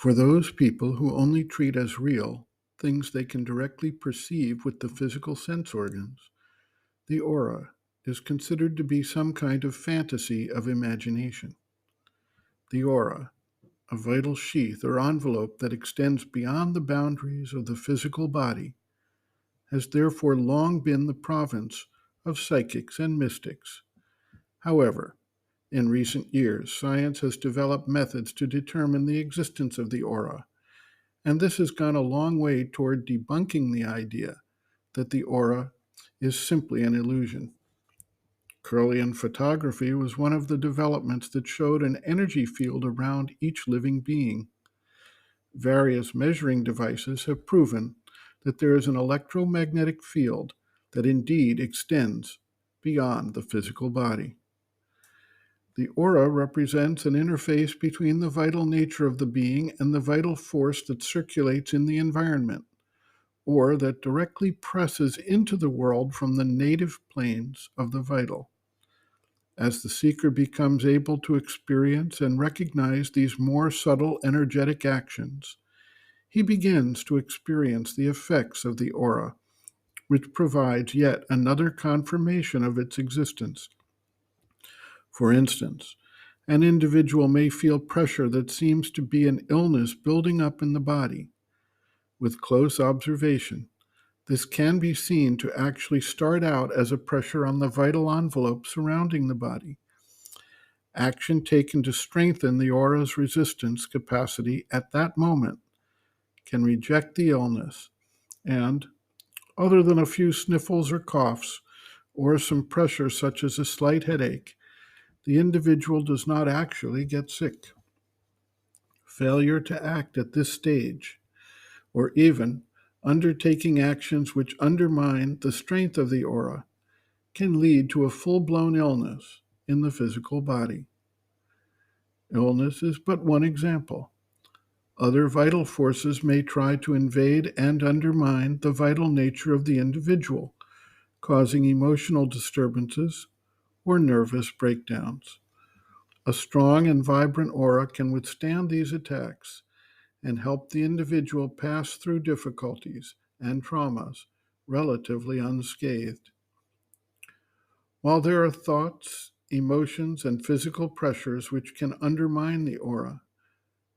For those people who only treat as real things they can directly perceive with the physical sense organs, the aura is considered to be some kind of fantasy of imagination. The aura, a vital sheath or envelope that extends beyond the boundaries of the physical body, has therefore long been the province of psychics and mystics. However, in recent years, science has developed methods to determine the existence of the aura, and this has gone a long way toward debunking the idea that the aura is simply an illusion. Kirlian photography was one of the developments that showed an energy field around each living being. Various measuring devices have proven that there is an electromagnetic field that indeed extends beyond the physical body. The aura represents an interface between the vital nature of the being and the vital force that circulates in the environment, or that directly presses into the world from the native planes of the vital. As the seeker becomes able to experience and recognize these more subtle energetic actions, he begins to experience the effects of the aura, which provides yet another confirmation of its existence. For instance, an individual may feel pressure that seems to be an illness building up in the body. With close observation, this can be seen to actually start out as a pressure on the vital envelope surrounding the body. Action taken to strengthen the aura's resistance capacity at that moment can reject the illness, and, other than a few sniffles or coughs, or some pressure such as a slight headache, the individual does not actually get sick. Failure to act at this stage, or even undertaking actions which undermine the strength of the aura, can lead to a full-blown illness in the physical body. Illness is but one example. Other vital forces may try to invade and undermine the vital nature of the individual, causing emotional disturbances or nervous breakdowns. A strong and vibrant aura can withstand these attacks and help the individual pass through difficulties and traumas relatively unscathed. While there are thoughts, emotions, and physical pressures which can undermine the aura,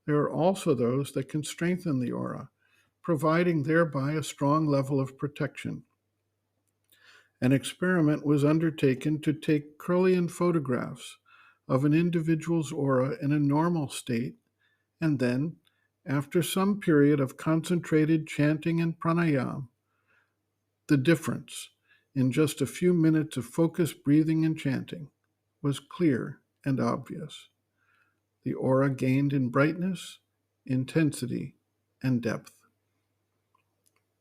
there are also those that can strengthen the aura, providing thereby a strong level of protection. An experiment was undertaken to take Kirlian photographs of an individual's aura in a normal state, and then, after some period of concentrated chanting and pranayama, the difference in just a few minutes of focused breathing and chanting was clear and obvious. The aura gained in brightness, intensity, and depth.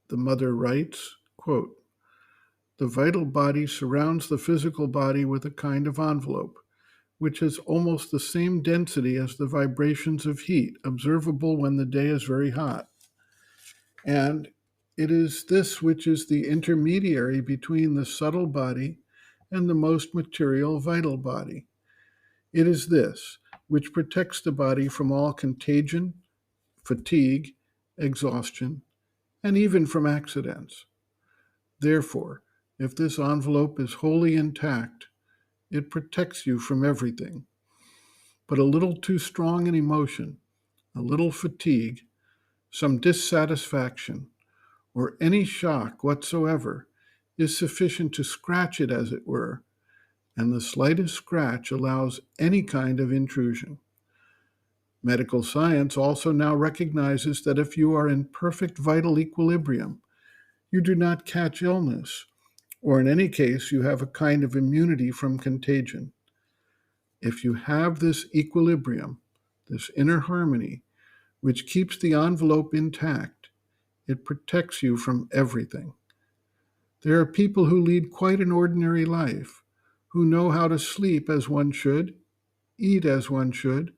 The mother writes, quote, "The vital body surrounds the physical body with a kind of envelope, which has almost the same density as the vibrations of heat observable when the day is very hot. And it is this which is the intermediary between the subtle body and the most material vital body. It is this which protects the body from all contagion, fatigue, exhaustion, and even from accidents. Therefore, if this envelope is wholly intact, it protects you from everything. But a little too strong an emotion, a little fatigue, some dissatisfaction, or any shock whatsoever is sufficient to scratch it, as it were, and the slightest scratch allows any kind of intrusion. Medical science also now recognizes that if you are in perfect vital equilibrium, you do not catch illness, or in any case, you have a kind of immunity from contagion. If you have this equilibrium, this inner harmony, which keeps the envelope intact, it protects you from everything. There are people who lead quite an ordinary life, who know how to sleep as one should, eat as one should,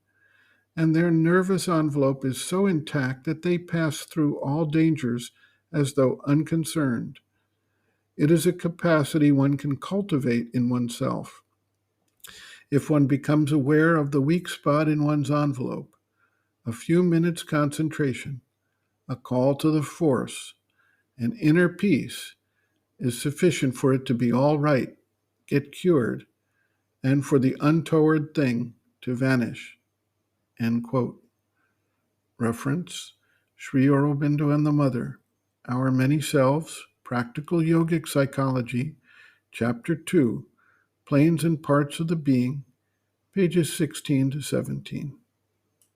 and their nervous envelope is so intact that they pass through all dangers as though unconcerned. It is a capacity one can cultivate in oneself. If one becomes aware of the weak spot in one's envelope, A few minutes' concentration, a call to the force, and inner peace is sufficient for it to be all right, get cured, and for the untoward thing to vanish. End quote. Reference: Sri Aurobindo and the Mother, Our Many Selves, Practical Yogic Psychology, Chapter 2, Planes and Parts of the Being, pages 16 to 17.